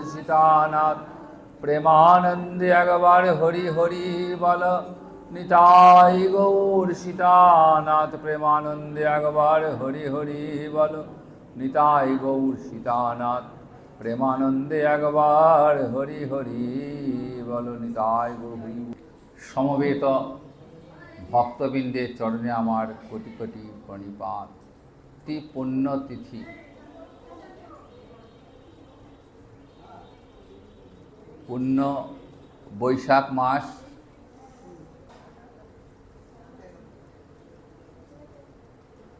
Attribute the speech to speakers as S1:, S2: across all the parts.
S1: सीतानाथ प्रेमानंदे अगवार हरि हरि बल निताई गौर सीतानाथ प्रेमानंदे अगवार हरि हरि बल निताई गौर सीतानाथ प्रेमानंदे अगवार हरि हरि बल निताई गौर समवेत भक्तबिंदे चरणे आमार कोटि कोटि प्रणिपात। ती पुण्यतिथि पुण्य बैशाख मास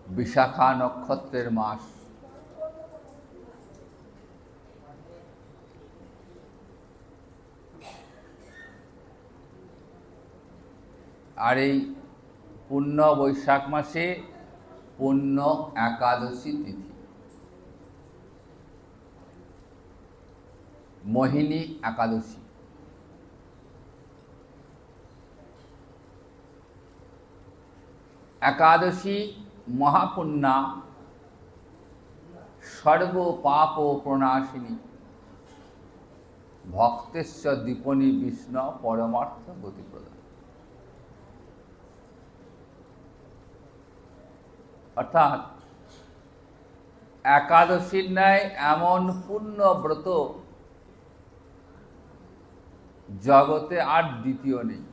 S1: विशाखा नक्षत्रेर मास। और ये पुण्य बैशाख मासे पुण्य एकादशी तिथि मोहिनी एकादशी। एकादशी महापुण्या सर्व पाप प्रणाशिनी भक्तेश्वर दीपनी विष्णु परमार्थ गतिप्रदा। अर्थात एकादशीर न्याय एमन पुण्य व्रत जगते आर द्वितीय नहीं।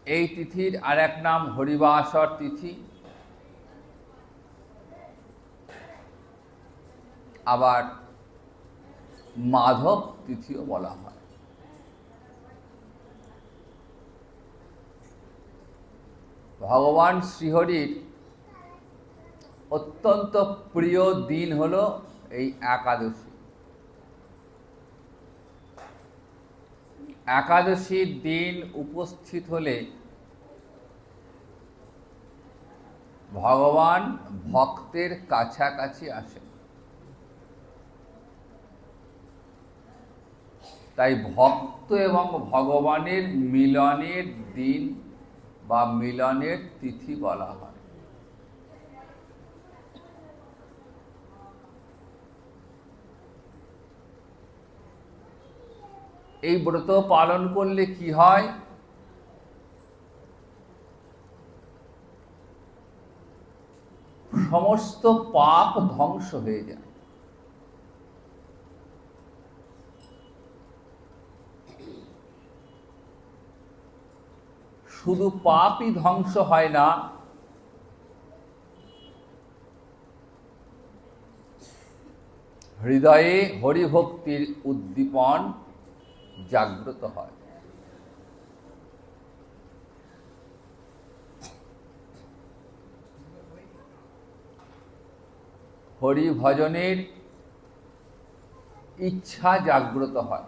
S1: এই তিথির আর এক নাম হরিবাসর তিথি, আবার মাধব তিথিও বলা হয়। ভগবান শ্রীহরির অত্যন্ত প্রিয় দিন হলো এই একাদশী। একাদশীর দিন উপস্থিত হলে ভগবান ভক্তের কাছাকাছি আসেন। তাই ভক্ত এবং ভগবানের মিলনের দিন বা মিলনের তিথি বলা হয়। এই ব্রত পালন করলে কি হয়? সমস্ত পাপ ধ্বংস হয়ে যায়। শুধু পাপই ধ্বংস হয় না, হৃদয়ে হরিভক্তির উদ্দীপন জাগ্রত হয়। হরি ভজনের ইচ্ছা জাগ্রত হয়।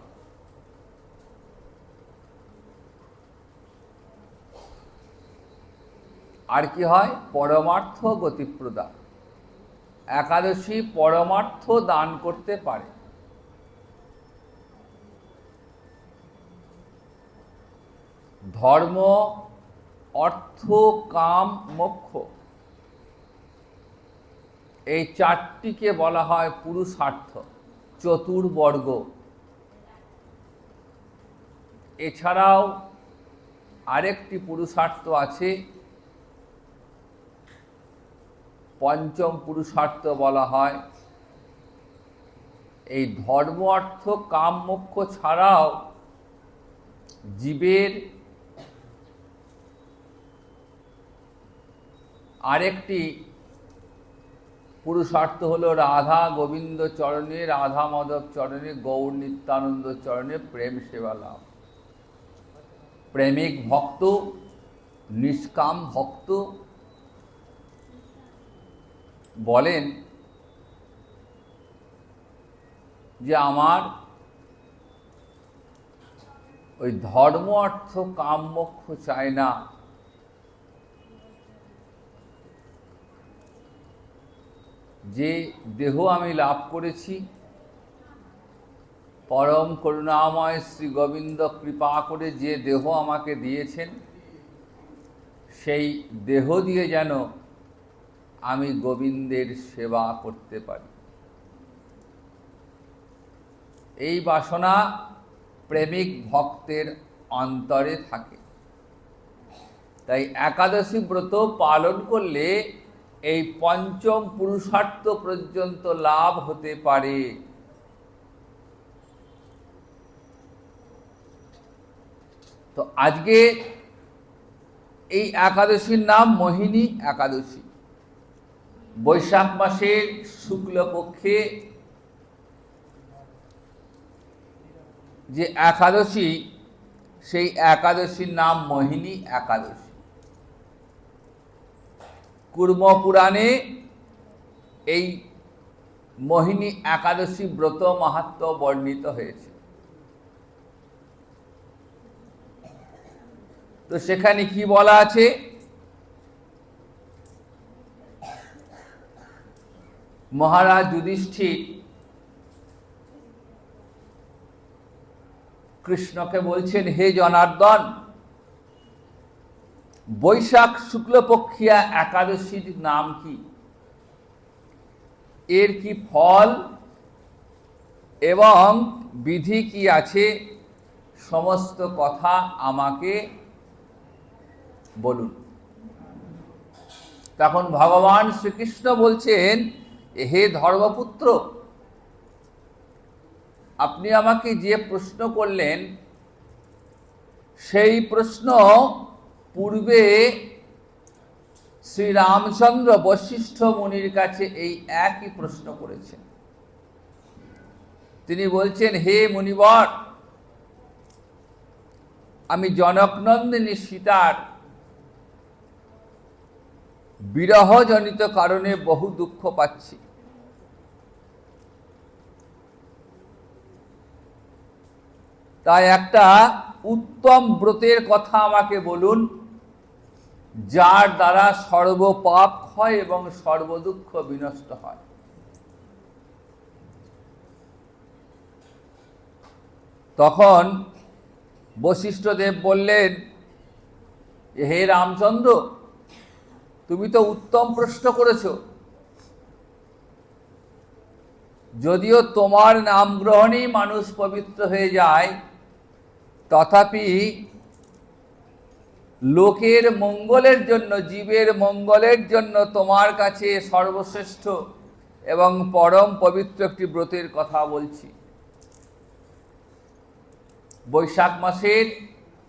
S1: আর কি হয়? পরমার্থ গতিপ্রদা। একাদশী পরমার্থ দান করতে পারে। ধর্ম, অর্থ, কাম, মোক্ষ এই চারটিকে বলা হয় পুরুষার্থ, চতুর্বর্গ। এছাড়াও আরেকটি পুরুষার্থ আছে, পঞ্চম পুরুষার্থ বলা হয়। এই ধর্ম, অর্থ, কাম, মোক্ষ ছাড়াও জীবের আরেকটি পুরুষার্থ হলো রাধা গোবিন্দ চরণে, রাধা মাধব চরণে, গৌর নিত্যানন্দ চরণে প্রেম সেবা লাভ। প্রেমিক ভক্ত, নিষ্কাম ভক্ত বলেন যে আমার ওই ধর্ম, অর্থ, কাম, মোক্ষ চাই না, যে দেহ আমি লাভ করেছি, পরম করুণাময় শ্রী গোবিন্দ কৃপা করে যে দেহ আমাকে দিয়েছেন, সেই দেহ দিয়ে যেন আমি গোবিন্দের সেবা করতে পারি। এই বাসনা প্রেমিক ভক্তের অন্তরে থাকে। তাই একাদশী ব্রত পালন করলে এই পঞ্চম পুরুষার্থ পর্যন্ত লাভ হতে পারে। তো আজকে এই একাদশীর নাম মোহিনী একাদশী। বৈশাখ মাসের শুক্লপক্ষে যে একাদশী, সেই একাদশীর নাম মোহিনী একাদশী। কুর্ম পুরাণে এই মোহিনী একাদশী ব্রত মাহাত্ম্য বর্ণিত হয়েছে। তো সেখানে কি বলা আছে? মহারাজ যুধিষ্ঠির কৃষ্ণকে বলছেন, হে জনার্দন, বৈশাখ শুক্লপক্ষিয়া একাদশীর নাম কি, এর কি ফল এবং বিধি কি আছে, সমস্ত কথা আমাকে বলুন। তখন ভগবান শ্রীকৃষ্ণ বলছেন, হে ধর্মপুত্র, আপনি আমাকে যে প্রশ্ন করলেন সেই প্রশ্ন পূর্বে শ্রীরামচন্দ্র বশিষ্ঠ মুনির কাছে এই একই প্রশ্ন করেছেন। তিনি বলছেন, হে মুনিবর, আমি জনকনন্দিনী সীতার বিরহজনিত কারণে বহু দুঃখ পাচ্ছি। তাই একটা উত্তম ব্রতের কথা আমাকে বলুন, যার দ্বারা সর্বপাপ হয় এবং সর্বদুঃখ বিনষ্ট হয়। তখন বশিষ্ঠদেব বললেন, হে রামচন্দ্র, তুমি তো উত্তম প্রশ্ন করেছ। যদিও তোমার নাম গ্রহণেই মানুষ পবিত্র হয়ে যায়, তথাপি লোকের মঙ্গলের জন্য, জীবের মঙ্গলের জন্য তোমার কাছে সর্বশ্রেষ্ঠ এবং পরম পবিত্র একটি ব্রতের কথা বলছি। বৈশাখ মাসের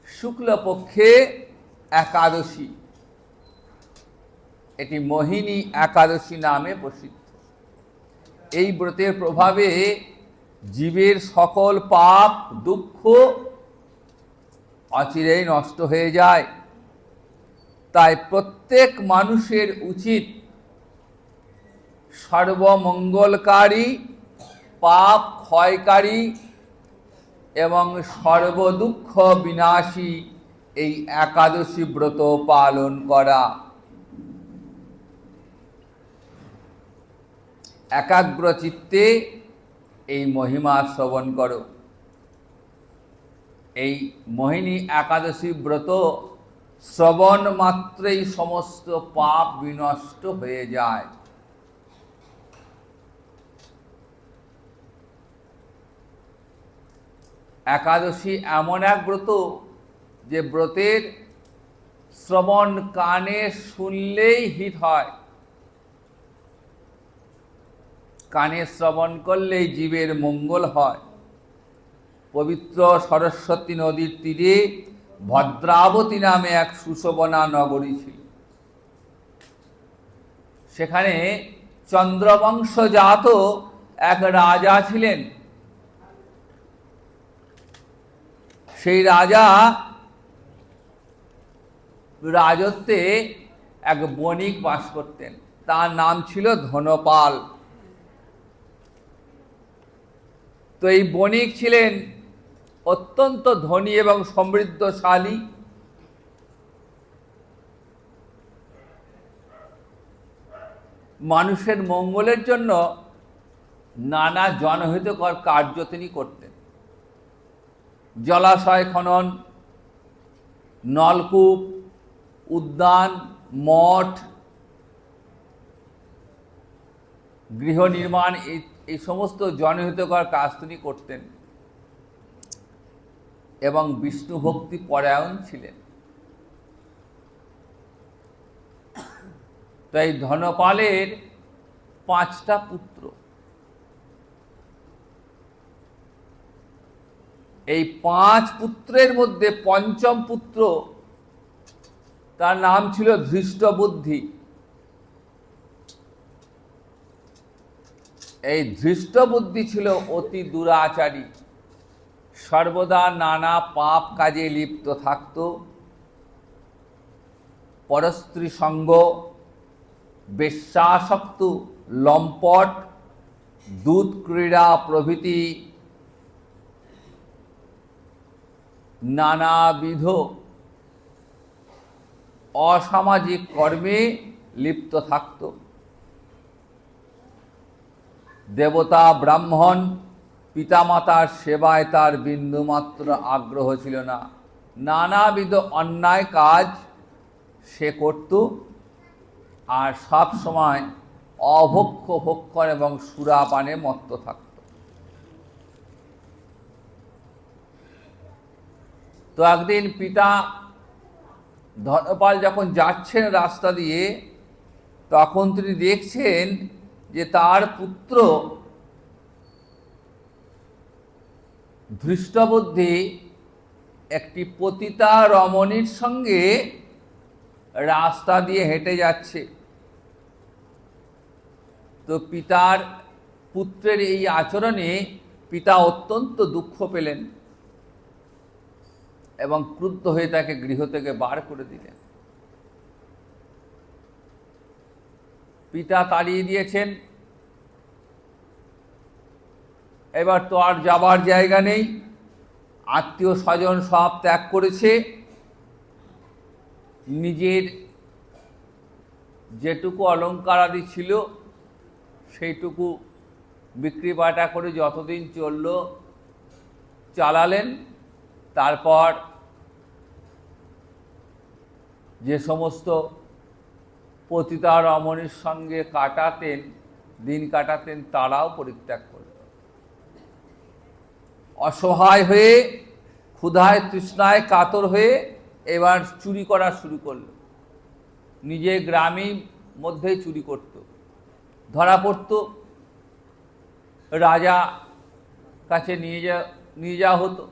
S1: শুক্লপক্ষে একাদশী, এটি মোহিনী একাদশী নামে প্রসিদ্ধ। এই ব্রতের প্রভাবে জীবের সকল পাপ দুঃখ অচিরেই নষ্ট হয়ে যায়। তাই প্রত্যেক মানুষের উচিত সর্বমঙ্গলকারী, পাপ ক্ষয়কারী এবং সর্বদুঃখ বিনাশী এই একাদশী ব্রত পালন করা। একাগ্র চিত্তে এই মহিমা শ্রবণ করো। এই মোহিনী একাদশী ব্রত শ্রবণ মাত্রেই সমস্ত পাপ বিনষ্ট হয়ে যায়। একাদশী এমন এক ব্রত, যে ব্রতের শ্রবণ কানে শুনলেই হিত হয়, কানে শ্রবণ করলেই জীবের মঙ্গল হয়। পবিত্র সরস্বতী নদীর তীরে ভদ্রাবতী নামে এক সুশোভনা নগরী ছিল। সেখানে চন্দ্রবংশজাত এক রাজা ছিলেন। সেই রাজা রাজত্বে এক বণিক বাস করতেন, তার নাম ছিল ধনপাল। তো এই বণিক ছিলেন অত্যন্ত ধনী এবং সমৃদ্ধশালী। মানুষের মঙ্গলের জন্য নানা জনহিতকর কার্য তিনি করতেন। জলাশয় খনন, নলকূপ, উদ্যান, মঠ গৃহ নির্মাণ এই সমস্ত জনহিতকর কাজ তিনি করতেন এবং বিষ্ণু ভক্তি পরায়ণ ছিলেন। তাই ধনপালের 5টা পুত্র। এই 5 পুত্রের মধ্যে পঞ্চম পুত্র, তার নাম ছিল ধৃষ্টবুদ্ধি। এই ধৃষ্টবুদ্ধি ছিল অতি দুরাচারী, সর্বদা নানা পাপ কাজে লিপ্ত থাকত। পরস্ত্রী সঙ্গ, বেশ্যাসক্ত, লম্পট, দূত ক্রীড়া প্রভৃতি নানাবিধ অসামাজিক কর্মে লিপ্ত থাকত। দেবতা ব্রাহ্মণ পিতামাতার সেবায় তার বিন্দুমাত্র আগ্রহ ছিল না। নানাবিধ অন্যায় কাজ সে করত, আর সব সময় অভক্ষ ভক্ষণ এবং সুরাপানে মত্ত থাকত। তো একদিন পিতা ধনপাল যখন যাচ্ছেন রাস্তা দিয়ে, তখন তিনি দেখছেন যে তার পুত্র ধৃষ্টবুদ্ধি একটি পতিতা রমণীর সঙ্গে রাস্তা দিয়ে হেঁটে যাচ্ছে। তো পিতার পুত্রের এই আচরণে পিতা অত্যন্ত দুঃখ পেলেন এবং ক্রুদ্ধ হয়ে তাকে গৃহ থেকে বার করে দিলেন। পিতা তাড়িয়ে দিয়েছেন, এবার তো আর যাবার জায়গা নেই, আত্মীয় স্বজন সব ত্যাগ করেছে। নিজের যেটুকু অলংকার আদি ছিল সেইটুকু বিক্রি বাটা করে যতদিন চলল চালালেন। তারপর যে সমস্ত পতিতা রমণীর সঙ্গে দিন কাটাতেন তারাও পরিত্যাগ করল। অসহায় হয়ে, ক্ষুধায় তৃষ্ণায় কাতর হয়ে এবার চুরি করা শুরু করল। নিজে গ্রামের মধ্যেই চুরি করত, ধরা পড়ত, রাজা কাছে নিয়ে যাওয়া হতো।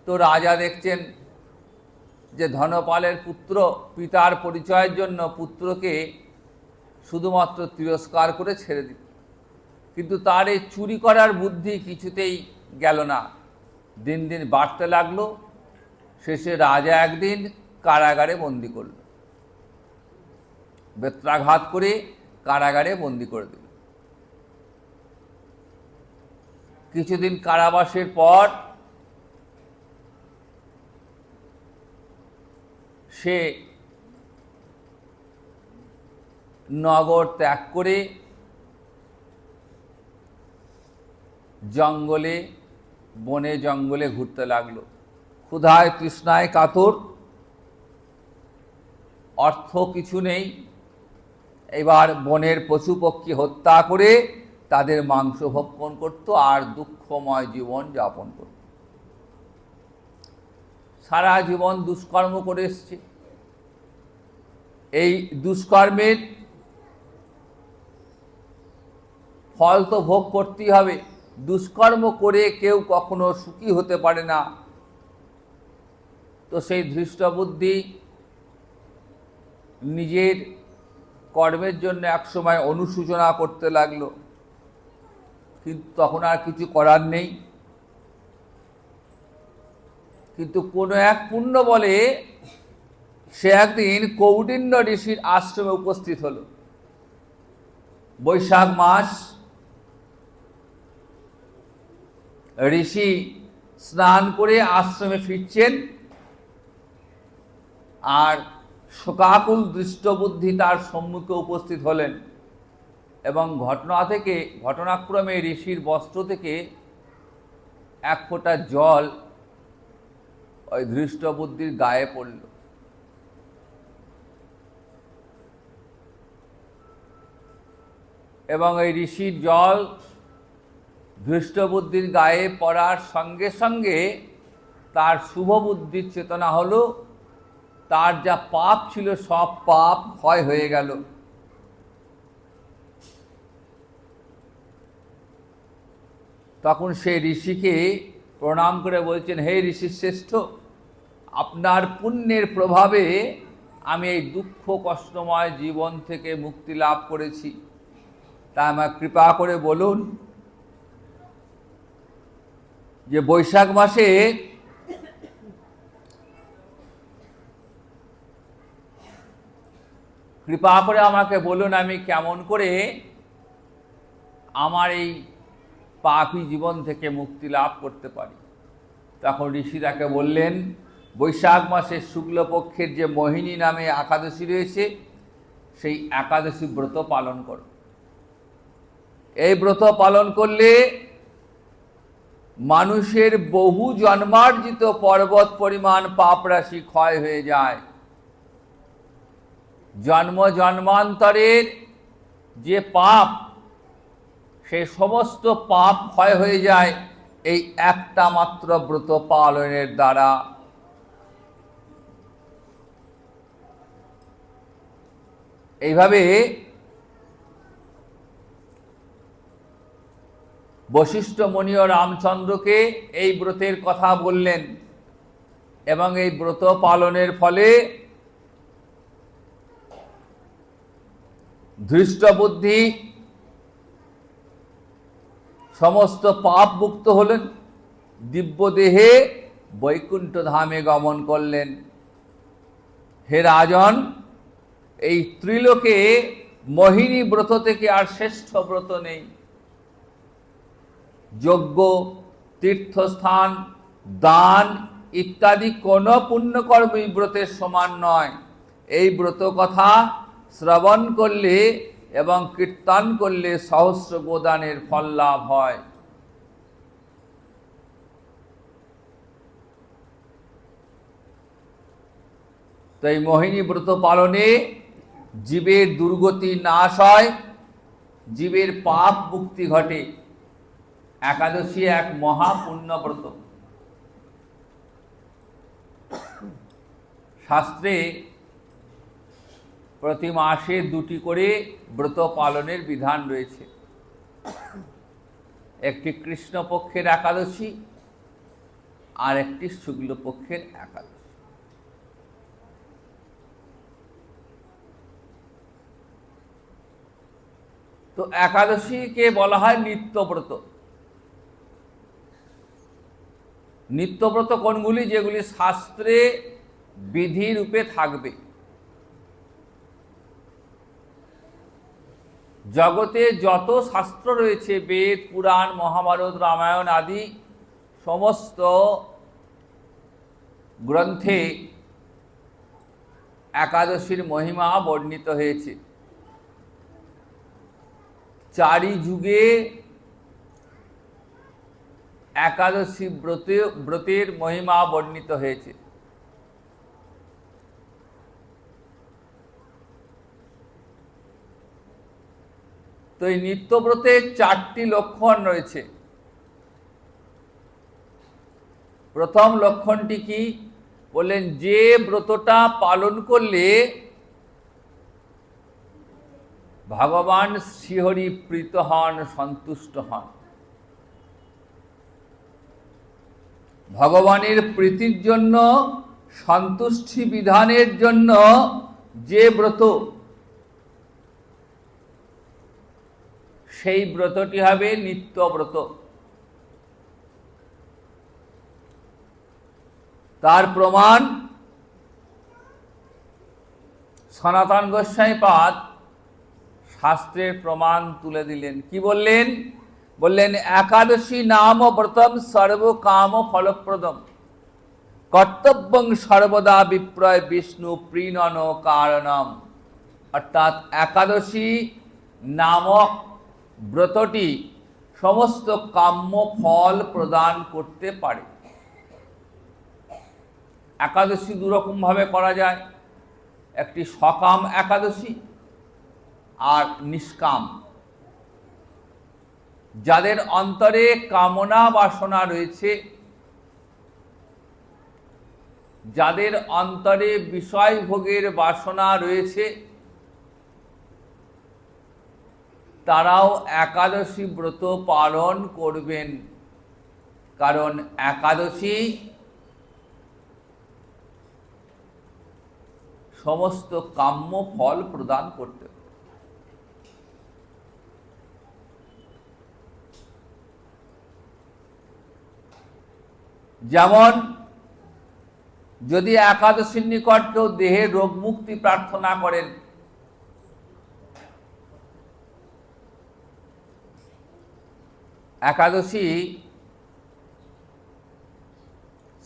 S1: তো রাজা দেখছেন যে ধনপালের পুত্র পিতার পরিচয়ের জন্য পুত্রকে শুধুমাত্র তিরস্কার করে ছেড়ে দিত, কিন্তু তার এই চুরি করার বুদ্ধি কিছুতেই গেল না, দিন দিন বাড়তে লাগলো। শেষে রাজা একদিন কারাগারে বন্দি করল, বেত্রাঘাত করে কারাগারে বন্দি করে দিল। কিছুদিন কারাবাসের পর সে নগর ত্যাগ করে জঙ্গলে, বনে জঙ্গলে ঘুরতে লাগলো। ক্ষুধায় তৃষ্ণায় কাতর, অর্থ কিছু নেই। এবার বনের পশু পক্ষী হত্যা করে তাদের মাংস ভক্ষণ করত আর দুঃখময় জীবন যাপন করত। সারা জীবন দুষ্কর্ম করে এসছে। এই দুষ্কর্মের ফল তো ভোগ করতেই হবে। দুষ্কর্ম করে কেউ কখনো সুখী হতে পারে না। তো সেই ধৃষ্টবুদ্ধি নিজের কর্মের জন্য একসময় অনুশোচনা করতে লাগলো, কিন্তু তখন আর কিছু করার নেই। কিন্তু কোনো এক পুণ্য বলে সে একদিন কৌণ্ডিন্য ঋষির আশ্রমে উপস্থিত হলো। বৈশাখ মাস, ঋষি স্নান করে আশ্রমে ফিরছেন, আর শোকাকুল দৃষ্টবুদ্ধি তার সম্মুখে উপস্থিত হলেন এবং ঘটনাক্রমে ঋষির বস্ত্র থেকে এক ফোঁটা জল ওই ধৃষ্টবুদ্ধির গায়ে পড়ল। এবং এই ঋষির জল ধৃষ্টবুদ্ধির গায়ে পড়ার সঙ্গে সঙ্গে তার শুভ বুদ্ধির চেতনা হলো, তার যা পাপ ছিল সব পাপ ক্ষয় হয়ে গেল। তখন সেই ঋষিকে প্রণাম করে বলছেন, হে ঋষি শ্রেষ্ঠ, আপনার পুণ্যের প্রভাবে আমি এই দুঃখ কষ্টময় জীবন থেকে মুক্তি লাভ করেছি, তা আমার কৃপা করে বলুন যে বৈশাখ মাসে কৃপা করে আমাকে বলুন আমি কেমন করে আমার এই পাপী জীবন থেকে মুক্তি লাভ করতে পারি। তখন ঋষি তাকে বললেন, বৈশাখ মাসের শুক্লপক্ষের যে মোহিনী নামে একাদশী রয়েছে, সেই একাদশী ব্রত পালন করো। এই ব্রত পালন করলে মানুষের বহু জন্মার্জিত পর্বত পরিমাণ পাপ রাশি ক্ষয় হয়ে যায়। জন্ম জন্মান্তরের যে পাপ, সেই সমস্ত পাপ ক্ষয় হয়ে যায় এই একটা মাত্র ব্রত পালনের দ্বারা। এইভাবে বশিষ্ঠ মুনি ও রামচন্দ্রকে এই ব্রতের কথা বললেন এবং এই ব্রত পালনের ফলে ধৃষ্টবুদ্ধি সমস্ত পাপ মুক্ত হলেন, দিব্যদেহে বৈকুণ্ঠ ধামে গমন করলেন। হে রাজন, এই ত্রিলোকে মোহিনী ব্রত থেকে আর শ্রেষ্ঠ ব্রত নেই। যজ্ঞ, তীর্থস্থান, দান ইত্যাদি কোনো পুণ্যকর্মই ব্রতের সমান নয়। এই ব্রত কথা শ্রবণ করলে এবং কীর্তন করলে সহস্র গোদানের ফল লাভ হয়। তো এই মোহিনী ব্রত পালনে জীবের দুর্গতি নাশ হয়, জীবের পাপ মুক্তি ঘটে। একাদশী এক মহাপুণ্য ব্রত। শাস্ত্রে প্রতি মাসে 2টি করে ব্রত পালনের বিধান রয়েছে। একটি কৃষ্ণপক্ষের একাদশী আর একটি শুক্লপক্ষের একাদশী। তো একাদশীকে বলা হয় নিত্যব্রত। নিত্যব্রত কোনগুলি? যেগুলি শাস্ত্রে বিধি রূপে থাকবে। জগতে যত শাস্ত্র রয়েছে, বেদ, পুরাণ, মহাভারত, রামায়ণ আদি সমস্ত গ্রন্থে একাদশীর মহিমা বর্ণিত হয়েছে। 4 যুগে একাদশী ব্রতের মহিমা বর্ণিত হয়েছে। তো এই নিত্যব্রতের 4টি লক্ষণ রয়েছে। প্রথম লক্ষণটি কি বললেন? যে ব্রতটা পালন করলে ভগবান শ্রীহরি প্রীত হন, সন্তুষ্ট হন। ভগবানের প্রীতির জন্য, সন্তুষ্টি বিধানের জন্য যে ব্রত, সেই ব্রতটি হবে নিত্যব্রত। তার প্রমাণ সনাতন গোস্বামীপাদ শাস্ত্রের প্রমাণ তুলে দিলেন। কি বললেন? বললেন, একাদশী নাম ব্রতম সর্বকাম ফলপ্রদম, কর্তব্যং সর্বদা বিপ্রয় বিষ্ণু প্রীণন কারণম। অর্থাৎ একাদশী নামক ব্রতটি সমস্ত কাম্য ফল প্রদান করতে পারে। একাদশী 2 রকম ভাবে করা যায়। একটি সকাম একাদশী আর নিষ্কাম। যাদের অন্তরে কামনা বাসনা রয়েছে, যাদের অন্তরে বিষয় ভোগের বাসনা রয়েছে, তারাও একাদশী ব্রত পালন করবেন। কারণ একাদশী সমস্ত কাম্য ফল প্রদান করতে পারে। যেমন যদি একাদশীর নিকট কেউ দেহের রোগ মুক্তি প্রার্থনা করেন, একাদশী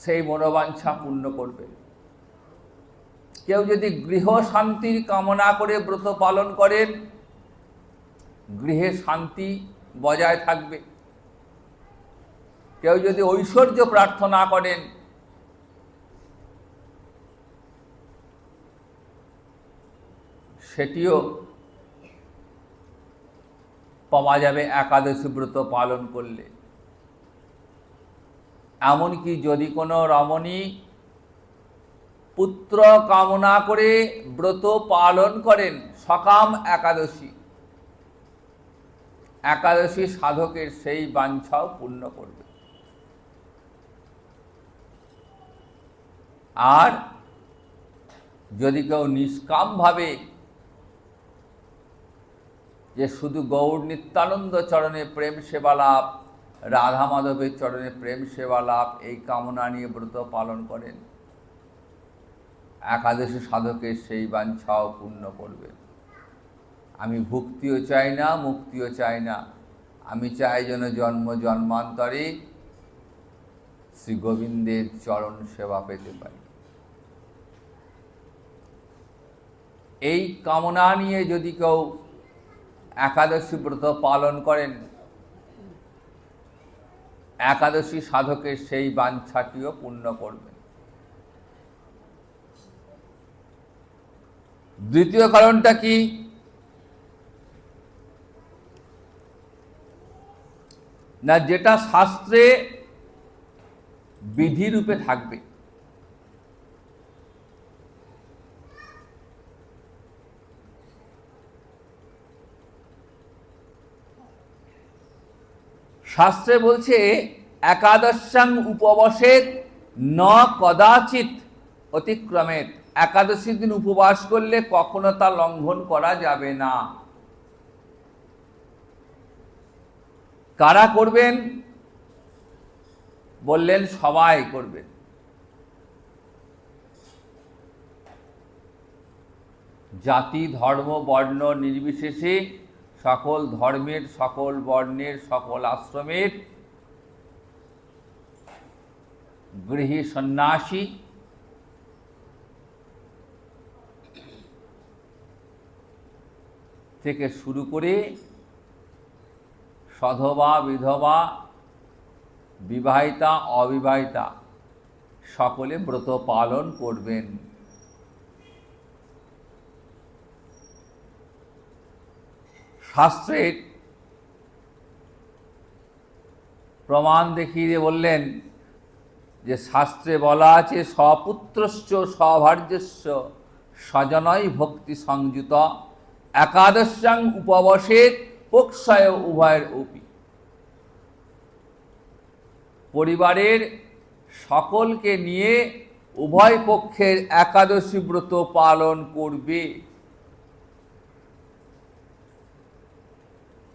S1: সেই মনোবাঞ্ছা পূর্ণ করবে। কেউ যদি গৃহ শান্তির কামনা করে ব্রত পালন করেন, গৃহে শান্তি বজায় থাকবে। কেউ যদি ঐশ্বর্য প্রার্থনা করেন, সেটিও পাওয়া যাবে একাদশী ব্রত পালন করলে। এমনকি যদি কোনো রমণী পুত্র কামনা করে ব্রত পালন করেন সকাম একাদশী, একাদশী সাধকের সেই বাঞ্ছাও পূর্ণ করবে। আর যদি কেউ নিষ্কামভাবে যে শুধু গৌর নিত্যানন্দ চরণে প্রেম সেবা লাভ, রাধা মাধবের চরণে প্রেম সেবা লাভ, এই কামনা নিয়ে ব্রত পালন করেন, একাদশী সাধকের সেই বাঞ্ছাও পূর্ণ করবে। আমি ভুক্তিও চাই না, মুক্তিও চাই না, আমি চাই যেন জন্ম জন্মান্তরে শ্রী গোবিন্দের চরণ সেবা পেতে পারি। এই কামনা নিয়ে যদি কেউ একাদশী ব্রত পালন করেন, একাদশী সাধকের সেই বাঞ্ছাটিও পূর্ণ করবেন। দ্বিতীয় কারণটা কি? না, যেটা শাস্ত্রে বিধিরূপে থাকবে। শাস্ত্রে বলছে একাদশাং উপবাসের ন কদাচিৎ অতিক্রমেত, একাদশী দিন উপবাস করলে কখনো তা লঙ্ঘন করা যাবে না। কারা করবেন? বললেন সবাই করবেন। জাতি ধর্ম বর্ণ নির্বিশেষে সকল ধর্মের, সকল বর্ণের, সকল আশ্রমের গৃহী সন্ন্যাসী থেকে শুরু করে সধবা বিধবা, বিবাহিতা অবিবাহিতা সকলে ব্রত পালন করবেন। শাস্ত্রের প্রমাণ দেখিয়ে দিয়ে বললেন যে শাস্ত্রে বলা আছে স্বপুত্রশ্চ স্বভার্যস্য স্বজনই ভক্তি সংযুত একাদশাং উপবাসের পক্ষয় উভয়ের অপি। পরিবারের সকলকে নিয়ে উভয় পক্ষের একাদশী ব্রত পালন করবে।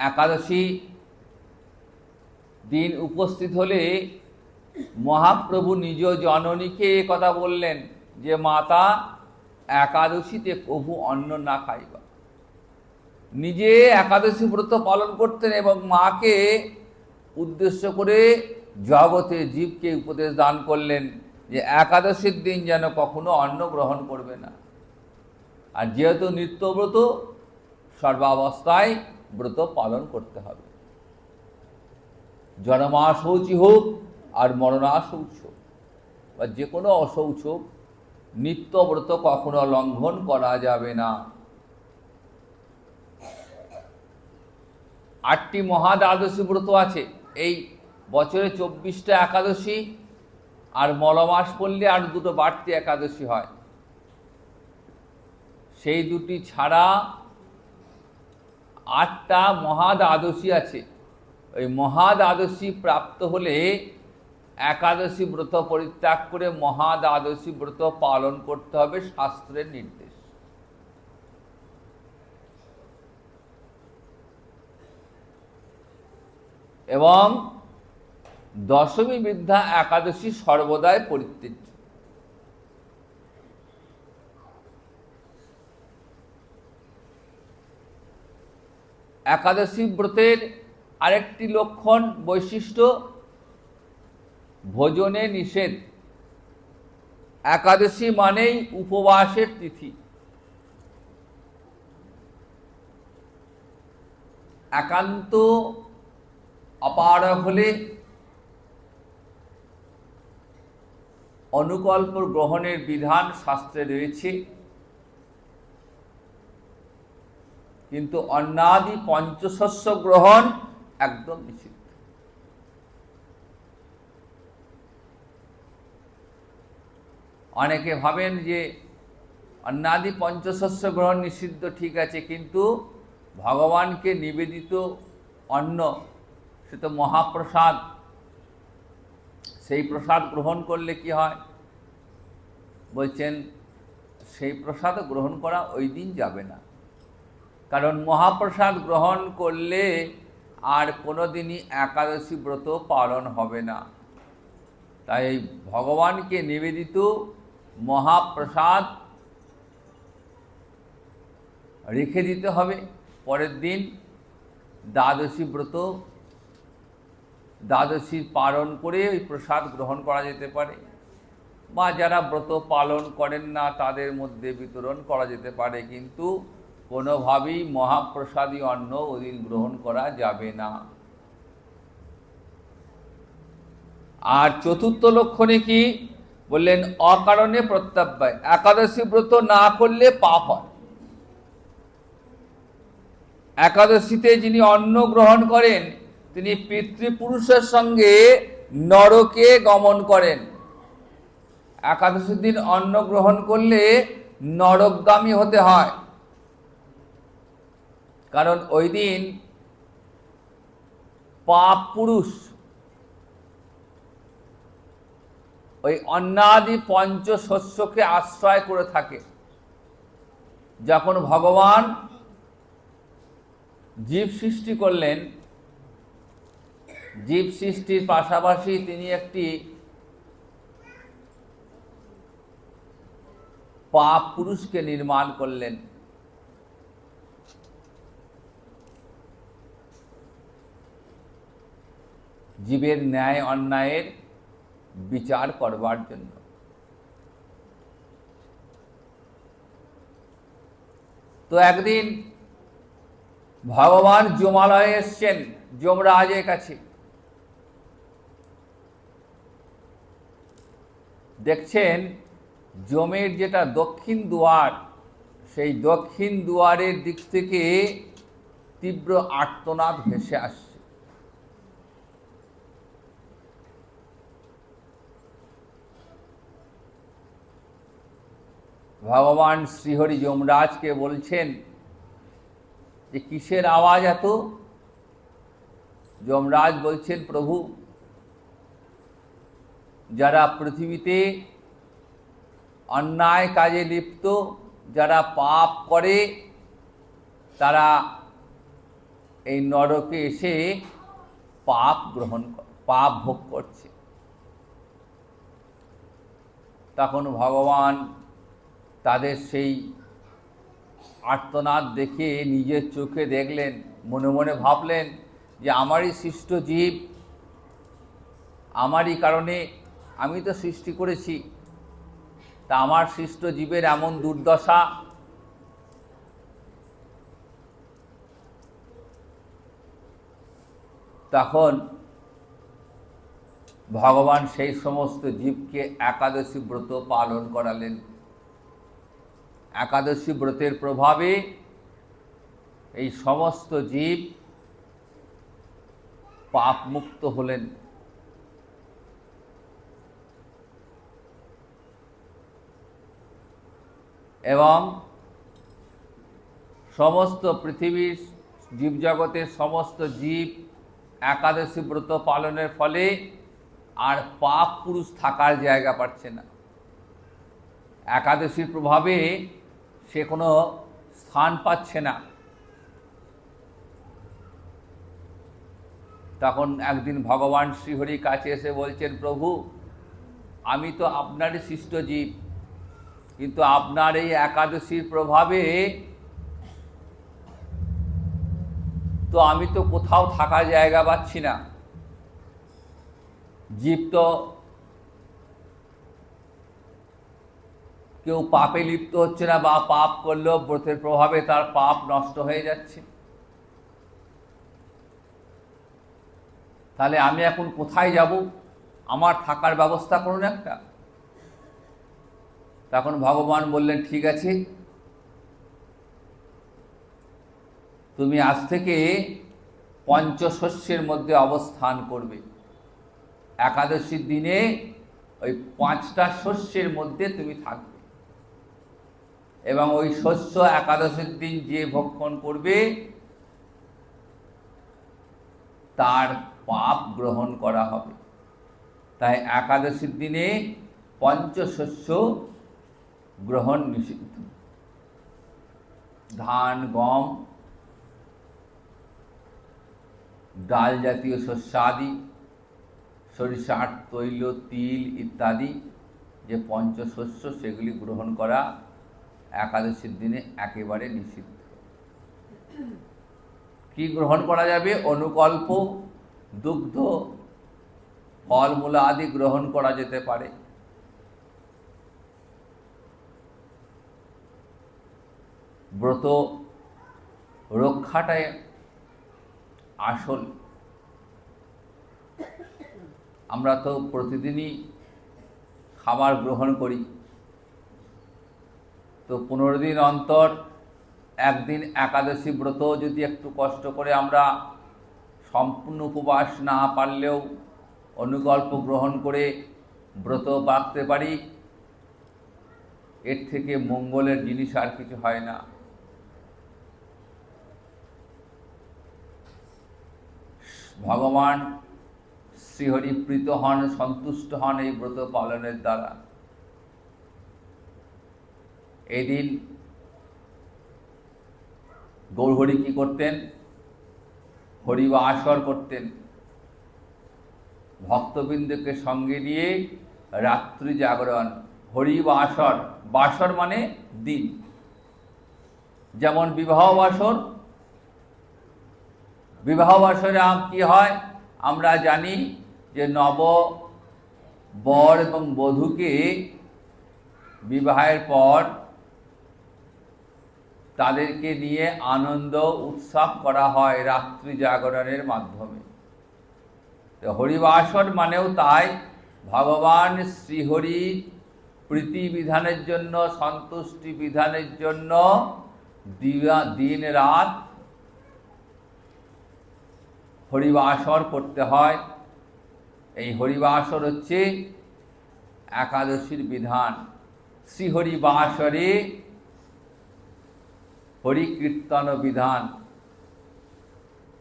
S1: একাদশী দিন উপস্থিত হলে মহাপ্রভু নিজ জননীকে কথা বললেন যে মাতা একাদশীতে কভু অন্ন না খাইবা। নিজে একাদশী ব্রত পালন করতেন এবং মাকে উদ্দেশ্য করে জগতে জীবকে উপদেশ দান করলেন যে একাদশীর দিন যেন কখনো অন্ন গ্রহণ করবে না। আর যেহেতু নিত্যব্রত, সর্বাবস্থায় ব্রত পালন করতে হবে। জন্মাশৌচি হোক আর মরণাশৌচ হোক বা যে কোনো অশৌচ হোক, নিত্যব্রত কখনো লঙ্ঘন করা যাবে না। 8টি মহা দ্বাদশী ব্রত আছে। এই বছরে 24টা একাদশী, আর মলমাস পড়লে আর দুটো বাড়তি একাদশী হয়। সেই দুটি ছাড়া 8টা মহা দ্বাদশী আছে। ওই মহা দ্বাদশী প্রাপ্ত হলে একাদশী ব্রত পরিত্যাগ করে মহা দ্বাদশী ব্রত পালন করতে হবে, শাস্ত্রের নির্দেশ। এবং দশমী বিদ্যা একাদশী সর্বদাই পরিত্যাজ্য। একাদশী ব্রতের আরেকটি লক্ষণ বৈশিষ্ট্য, ভোজনে নিষেধ। একাদশী মানেই উপবাসের তিথি। একান্ত অপারগ হলে অনুকল্প গ্রহণের বিধান শাস্ত্রে রয়েছে, কিন্তু অন্নাদি পঞ্চশস্য গ্রহণ একদম নিষিদ্ধ। অনেকে ভাবেন যে অন্নাদি পঞ্চশস্য গ্রহণ নিষিদ্ধ, ঠিক আছে, কিন্তু ভগবানকে নিবেদিত অন্ন, সে তো মহাপ্রসাদ, সেই প্রসাদ গ্রহণ করলে কি হয়? বলছেন সেই প্রসাদ গ্রহণ করা ওই দিন যাবে না, কারণ মহাপ্রসাদ গ্রহণ করলে আর কোনোদিনই একাদশী ব্রত পালন হবে না। তাই ভগবানকে নিবেদিত মহাপ্রসাদ রেখে দিতে হবে। পরের দিন দ্বাদশী ব্রত, দ্বাদশী পালন করে ওই প্রসাদ গ্রহণ করা যেতে পারে, বা যারা ব্রত পালন করেন না তাদের মধ্যে বিতরণ করা যেতে পারে, কিন্তু কোনোভাবেই মহাপ্রসাদী অন্ন ওদিন গ্রহণ করা যাবে না। আর চতুর্থ লক্ষণে কি বললেন? অকারণে প্রত্যব্যয়। একাদশী ব্রত না করলে পাপ হয়। একাদশীতে যিনি অন্ন গ্রহণ করেন তিনি পিতৃপুরুষের সঙ্গে নরকে গমন করেন। একাদশীর দিন অন্ন গ্রহণ করলে নরকগামী হতে হয়, কারণ ওই দিন পাপ পুরুষ ওই অন্নাদি পঞ্চশস্যকে আশ্রয় করে থাকে। যখন ভগবান জীব সৃষ্টি করলেন, জীব সৃষ্টির পাশাপাশি তিনি একটি পাপ পুরুষকে নির্মাণ করলেন। জীবের ন্যায় অন্যায়ের বিচার করবার জন্য। তো একদিন ভগবান যমালয়ে এসছেন যমরাজের কাছে। দেখছেন যমের যেটা দক্ষিণ দুয়ার, সেই দক্ষিণ দুয়ারের দিক থেকে তীব্র আর্তনাদ ভেসে আসছে। ভগবান শ্রীহরি যমরাজকে বলছেন যে কিসের আওয়াজ এত? যমরাজ বলছেন, প্রভু, যারা পৃথিবীতে অন্যায় কাজে লিপ্ত, যারা পাপ করে, তারা এই নরকে এসে পাপ ভোগ করছে। তখন ভগবান তাদের সেই আর্তনাদ দেখে নিজের চোখে দেখলেন, মনে মনে ভাবলেন যে আমারই সৃষ্ট জীব, আমারই কারণে আমি তো সৃষ্টি করেছি, তা আমার সৃষ্ট জীবের এমন দুর্দশা। তখন ভগবান সেই সমস্ত জীবকে একাদশী ব্রত পালন করালেন। একাদশী ব্রতের প্রভাবে এই সমস্ত জীব পাপ মুক্ত হলেন। এবং সমস্ত পৃথিবীর জীবজগতের সমস্ত জীব একাদশী ব্রত পালনের ফলে আর পাপ পুরুষ থাকার জায়গা পাচ্ছে না। একাদশীর প্রভাবে সে কোনো স্থান পাচ্ছে না। তখন একদিন ভগবান শ্রীহরি কাছে এসে বলছেন, প্রভু, আমি তো আপনারই সৃষ্ট জীব, কিন্তু আপনার এই একাদশীর প্রভাবে তো আমি তো কোথাও থাকার জায়গা পাচ্ছি না। জীব তো কেউ পাপে লিপ্ত হচ্ছে না, বা পাপ করলেও ব্রতের প্রভাবে তার পাপ নষ্ট হয়ে যাচ্ছে। তাহলে আমি এখন কোথায় যাব? আমার থাকার ব্যবস্থা করুন একটা। তখন ভগবান বললেন, ঠিক আছে, তুমি আজ থেকে পঞ্চশস্যের মধ্যে অবস্থান করবে। একাদশীর দিনে ওই 5টা শস্যের মধ্যে তুমি থাকবে, এবং ওই শস্য একাদশীর দিন যে ভক্ষণ করবে তার পাপ গ্রহণ করা হবে। তাই একাদশীর দিনে পঞ্চশস্য গ্রহণ নিষিদ্ধ। ধান, গম, ডাল জাতীয় শস্যাদি, সরিষার তৈল, তিল ইত্যাদি যে পঞ্চশস্য, সেগুলি গ্রহণ করা একাদশীর দিনে একেবারে নিষিদ্ধ। কি গ্রহণ করা যাবে? অনুকল্প, দুগ্ধ, ফলমূল আদি গ্রহণ করা যেতে পারে। ব্রত রক্ষাটাই আসল। আমরা তো প্রতিদিনই খাবার গ্রহণ করি, তো 15 দিন অন্তর একদিন একাদশী ব্রত যদি একটু কষ্ট করে আমরা সম্পূর্ণ উপবাস না পারলেও অনুকল্প গ্রহণ করে ব্রত রাখতে পারি, এর থেকে মঙ্গলের জিনিস আর কিছু হয় না। ভগবান শ্রীহরি প্রীত হন, সন্তুষ্ট হন এই ব্রত পালনের দ্বারা। এদিন গৌরহরি কি করতেন? হরিবাসর করতেন। ভক্তবৃন্দকে সঙ্গে নিয়ে রাত্রি জাগরণ, হরিবাসর। বাসর মানে দিন, যেমন বিবাহ বাসর। বিবাহ বাসরে কি হয় আমরা জানি, যে নব বর এবং বধূকে বিবাহের পর তাদেরকে নিয়ে আনন্দ উৎসব করা হয় রাত্রি জাগরণের মাধ্যমে। তো হরিবাসর মানেও তাই, ভগবান শ্রীহরির প্রীতি বিধানের জন্য, সন্তুষ্টি বিধানের জন্য দিন রাত হরিবাসর করতে হয়। এই হরিবাসর হচ্ছে একাদশীর বিধান। শ্রীহরিবাসরে হরিকীর্তন বিধান।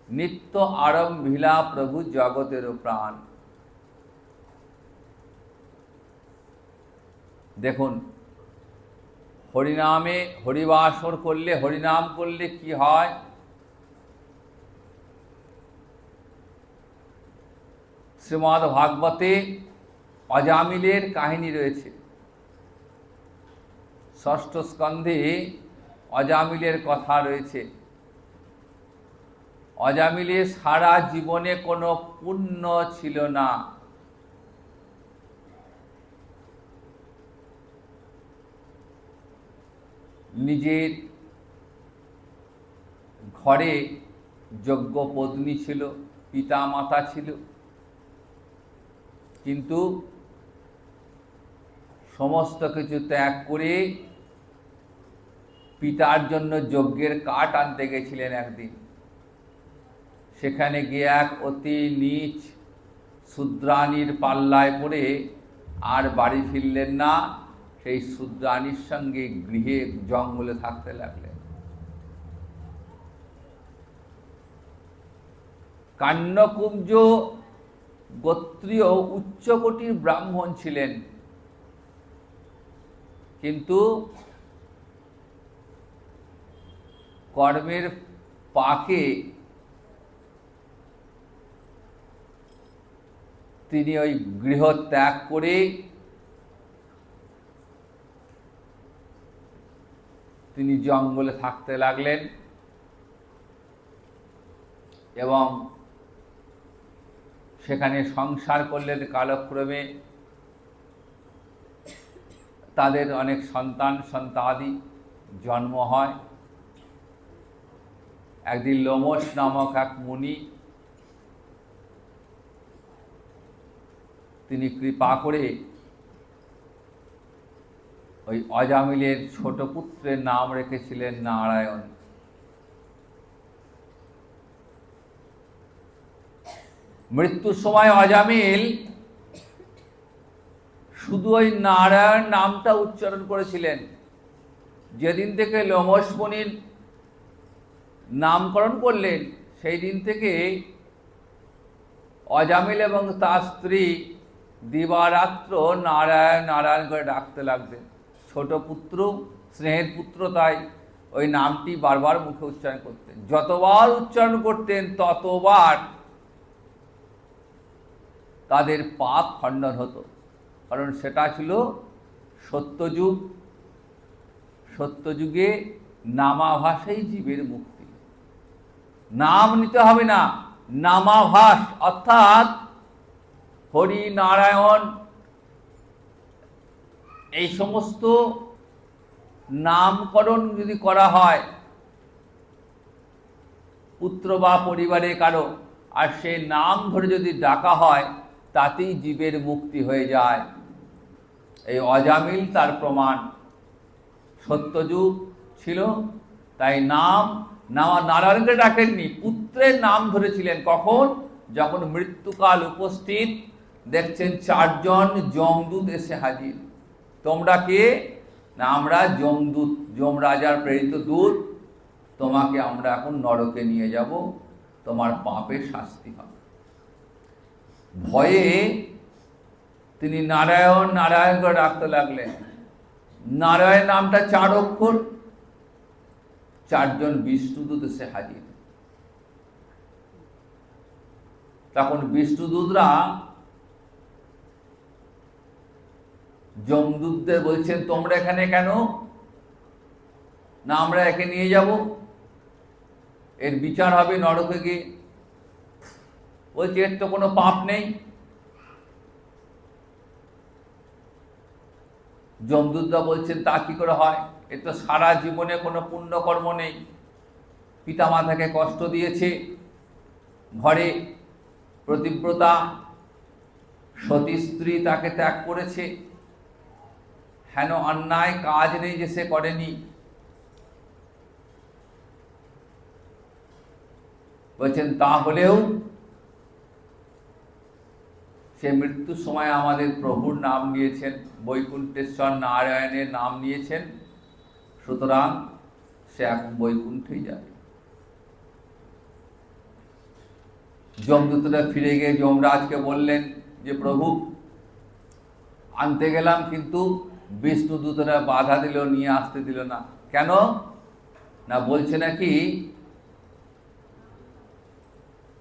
S1: নিত্য আরম্ভিলা প্রভু জগতের প্রাণ। দেখুন, হরিনামে হরিবাসর করলে, হরিনাম করলে কি হয়? শ্রীমদ্ ভাগবতে অজামিলের কাহিনী রয়েছে। 6ষ্ঠ স্কন্ধে অজামিলের কথা রয়েছে। অজামিলের সারা জীবনে কোনো পুণ্য ছিল না। নিজের ঘরে যোগ্য পত্নী ছিল, পিতা মাতা ছিল, কিন্তু সমস্ত কিছু ত্যাগ করে পিতার জন্য যজ্ঞের কাঠ আনতে গেছিলেন একদিন। সেখানে গিয়ে এক অতি নীচ শূদ্রাণীর পাল্লায় পড়ে আর বাড়ি ফিরলেন না, সেই শূদ্রাণীর সঙ্গে গৃহে জঙ্গলে থাকতে লাগলেন। কান্যকুব্জ গোত্রীয় উচ্চকোটির ব্রাহ্মণ ছিলেন, কিন্তু কর্মের পাকে তিনি ওই গৃহ ত্যাগ করে তিনি জঙ্গলে থাকতে লাগলেন এবং সেখানে সংসার করলেন। কালক্রমে তাদের অনেক সন্তানাদি জন্ম হয়। একদিন লোমশ নামক এক মুনি তিনি কৃপা করে ওই অজামিলের ছোট পুত্রের নাম রেখেছিলেন নারায়ণ। মৃত্যুর সময় অজামিল শুধু ওই নারায়ণ নামটা উচ্চারণ করেছিলেন। যেদিন থেকে লোমশ মুনির নামকরণ করলেন, সেই দিন থেকে অজামিল এবং তার স্ত্রী দিবারাত্র নারায়ণ নারায়ণ করে ডাকতে লাগলেন। ছোট পুত্র, স্নেহের পুত্র, তাই ওই নামটি বারবার মুখে উচ্চারণ করতেন। যতবার উচ্চারণ করতেন ততবার তাদের পাপ খণ্ডন হতো, কারণ সেটা ছিল সত্যযুগ। সত্যযুগে নামাভাসেই জীবের মুক্তি। নাম নিতে হবে না, নামাভাস অর্থাৎ হরি নারায়ণ এই সমস্ত নামকরণ যদি করা হয় পুত্র বা পরিবারে কারো, আর সে নাম ধরে যদি ডাকা হয়, তাতেই জীবের মুক্তি হয়ে যায়। এই অজামিল তার প্রমাণ। সত্যযুগ ছিল, তাই নারায়ণকে ডাকেননি, পুত্রের নাম ধরেছিলেন। কখন? যখন মৃত্যুকাল উপস্থিত, দেখছেন 4 জন যমদূত এসে হাজির। তোমরা কে? না, আমরা যমদূত, যমরাজার প্রেরিত দূত। তোমাকে আমরা এখন নরকে নিয়ে যাব, তোমার পাপের শাস্তি হবে। ভয়ে তিনি নারায়ণ নারায়ণ করে ডাকতে লাগলেন। নারায়ণ নামটা 4 অক্ষর। 4 জন বিষ্ণুদূত এসে হাজির। তখন বিষ্ণুদূতরা যমদূতদের বলছেন, তোমরা এখানে কেন? না, আমরা একে নিয়ে যাব, এর বিচার হবে নরকে গিয়ে। বলছে, এর তো কোনো পাপ নেই। যমদূতরা বলছেন, তা কি করে হয়? এর তো সারা জীবনে কোনো পুণ্যকর্ম নেই। পিতামাতাকে কষ্ট দিয়েছে, ঘরে প্রতিব্রতা সতী স্ত্রী তাকে ত্যাগ করেছে, হেন অন্যায় কাজ নেই যে সে করেনি। বলছেন, তাহলেও সে মৃত্যুর সময় আমাদের প্রভুর নাম নিয়েছেন, বৈকুণ্ঠেশ্বর নারায়ণের নাম নিয়েছেন, সুতরাং সে এখন বৈকুণ্ঠেই যাবে। যমদূতরা ফিরে গিয়ে যমরাজকে বললেন যে, প্রভু, আনতে গেলাম কিন্তু বিষ্ণুদূতরা বাধা দিল, নিয়ে আসতে দিল না। কেন? না, বলছে নাকি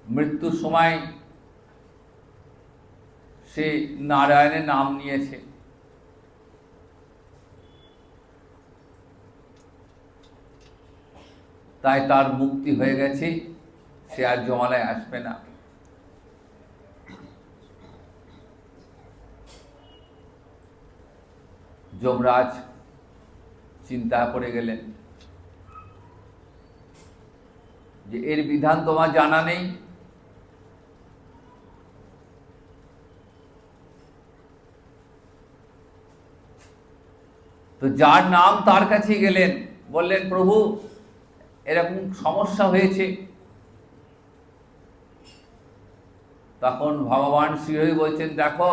S1: মৃত্যুর সময় সে নারায়ণের নাম নিয়েছে, তাই তার মুক্তি হয়ে গেছে, সে আর জমালয়ে আসবে না। যমরাজ চিন্তায় পড়ে গেলেন যে এর বিধান তোমার জানা নেই। তো যার নাম তার কাছে গেলেন, বললেন, প্রভু, এরকম সমস্যা হয়েছে, তখন ভগবান শ্রীহরি বলছেন, দেখো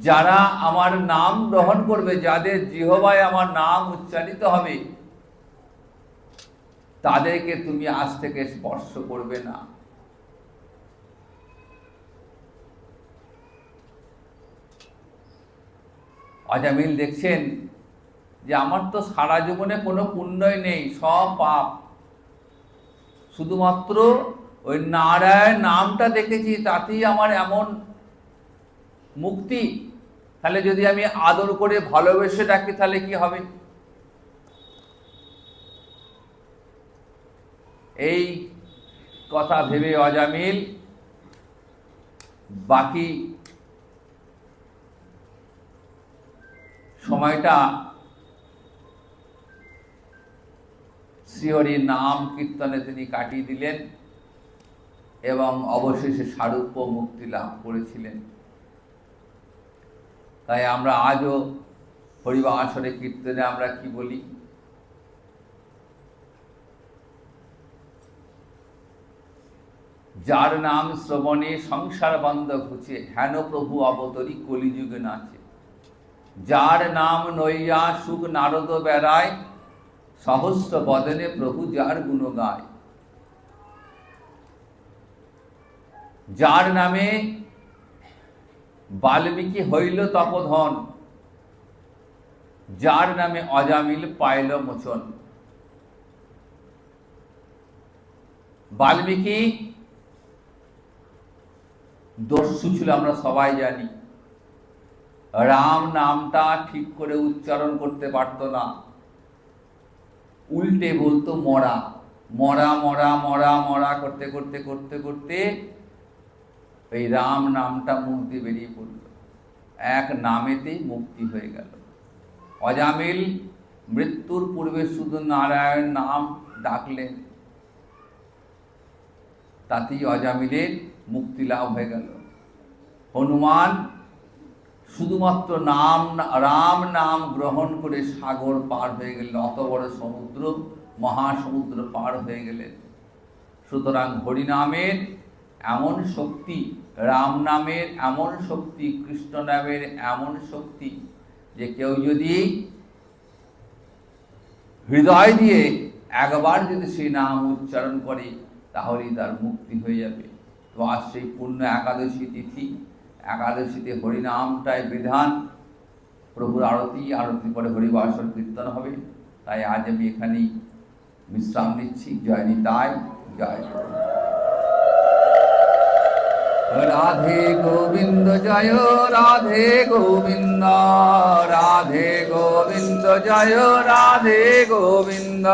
S1: যারা আমার নাম গ্রহণ করবে, যাদের জিহ্বায় আমার নাম উচ্চারিত হবে, তাদেরকে তুমি আজ থেকে স্পর্শ করবে না। অজামিল দেখছেন যে আমার তো সারা জীবনে কোনো পুণ্যই নেই, সব পাপ, শুধুমাত্র ওই নারায়ণ নামটা দেখেছি, তাতেই আমার এমন মুক্তি। তাহলে যদি আমি আদর করে ভালোবেসে ডাকি তাহলে কি হবে? এই কথা ভেবে অজামিল বাকি সময়টা শ্রীহরির নাম কীর্তনে তিনি কাটিয়ে দিলেন এবং অবশেষে সারূপ্য মুক্তি লাভ করেছিলেন। তাই আমরা আজও হরিবাসরে কীর্তনে আমরা কি বলি? যার নাম শ্রবণে সংসার বন্ধ ঘুচে, হেন প্রভু অবতরী কলিযুগে নাচে। যার নাম নইয়া সুখ নারদ বেড়ায়, সহস্র বদনে প্রভু যার গুণ গায়। যার নামে বাল্মীকি হইল তপোধন, যার নামে অজামিল পাইল মোচন। বাল্মীকি দস্যু ছিল, আমরা সবাই জানি। রাম নামটা ঠিক করে উচ্চারণ করতে পারত না, উল্টে বলতো মরা মরা মরা মরা মরা করতে করতে করতে করতে এই রাম নামটা মুখ দিয়ে বেরিয়ে পড়ল, এক নামেতেই মুক্তি হয়ে গেল। অজামিল মৃত্যুর পূর্বে শুধু নারায়ণ নাম ডাকলেন, তাতেই অজামিলের মুক্তি লাভ হয়ে গেল। হনুমান শুধুমাত্র রাম নাম গ্রহণ করে সাগর পার হয়ে গেলেন, অত বড় সমুদ্র, মহাসমুদ্র পার হয়ে গেলেন। সুতরাং হরিনামের এমন শক্তি, রাম নামের এমন শক্তি, কৃষ্ণ নামের এমন শক্তি যে কেউ যদি হৃদয় দিয়ে একবার যদি সেই নাম উচ্চারণ করে তাহলেই তার মুক্তি হয়ে যাবে। তো আজ সেই পূর্ণ একাদশী তিথি, একাদশীতে হরিনামটাই বিধান। প্রভুর আরতি পরে হরিবাসর কীর্তন হবে। তাই আজ আমি এখানেই বিশ্রাম নিচ্ছি। জয় নিতাই, জয় রাধে গোবিন্দ, জয় রাধে গোবিন্দ, রাধে গোবিন্দ, জয় রাধে গোবিন্দ,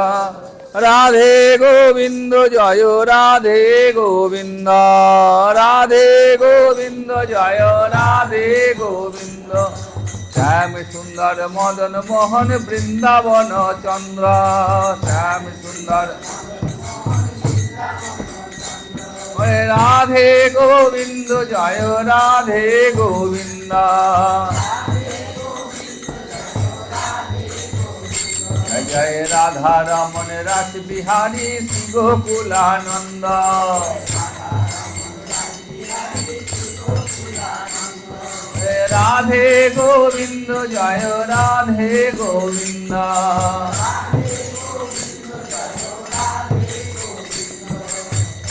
S1: রাধে গোবিন্দ, জয় রাধে গোবিন্দ, রাধে গোবিন্দ, জয় রাধে গোবিন্দ। শ্যাম সুন্দর মদন মোহন বৃন্দাবন চন্দ্র, শ্যাম সুন্দর রাধে গোবিন্দ, জয় রাধে গোবিন্দ, জয় রাধা রমন রাস বিহারী শ্রী গোকুলানন্দ, রাধে গোবিন্দ, জয় রাধে গোবিন্দ,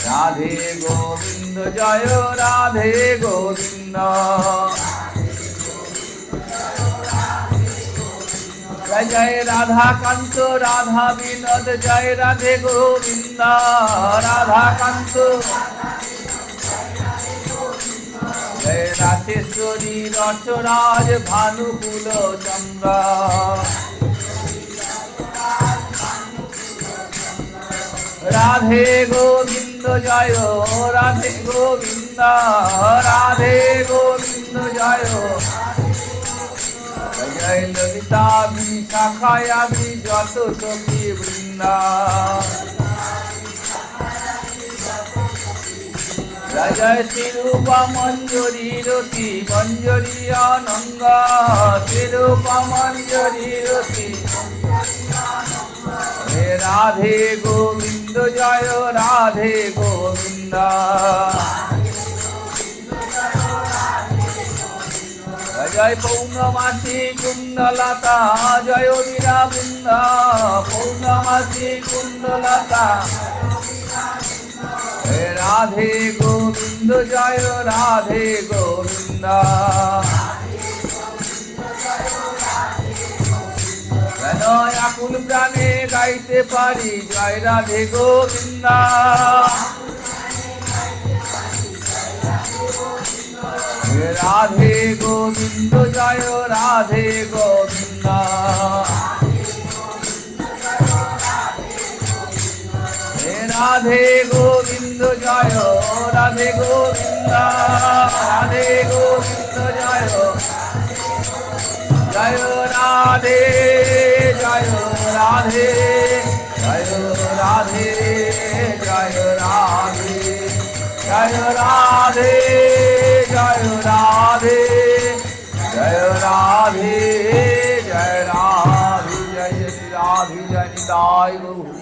S1: রাধে গোবিন্দ, জয় রাধে গোবিন্দ, জয় জয় রাধা কান্ত রাধা বিনোদ, জয় রাধে গোবিন্দ, রাধা কান্ত, জয় রাধেশ্বরী রসরাজ ভানুকুল চন্দ্র, রাধে গোবিন্দ, জয় রাধে গোবিন্দ, রাধে গোবিন্দ, জয় জয় ললিতা বিশাখায়াবি যত সখী বৃন্দা, জয় জয় শ্রীরূপা মঞ্জরি রতি মঞ্জরি আনন্দ, শ্রীরূপা মঞ্জরি রতি রাধে গোবিন্দ জয় রাধে গোবিন্দ। জয় পৌর্ণমাসী কুণ্ডলতা জয় বীরা বৃন্দ, পৌর্ণমাসী কুণ্ডলতা রাধে গোবিন্দ জয় রাধে গোবিন্দ। কেন আকুল প্রাণে গাইতে পারি জয় রাধে গোবিন্দ। রাধে গোবিন্দ জয় রাধে গোবিন্দ। রাধে গোবিন্দ জয় রাধে গোবিন্দ। রাধে গোবিন্দ জয় জয় রাধে জয় রাধে জয় রাধে জয় রাধে জয় রাধে জয় রাধে জয় রাধে জয় রাধে জয় শ্রী রাধে জয় নিতাই গৌর।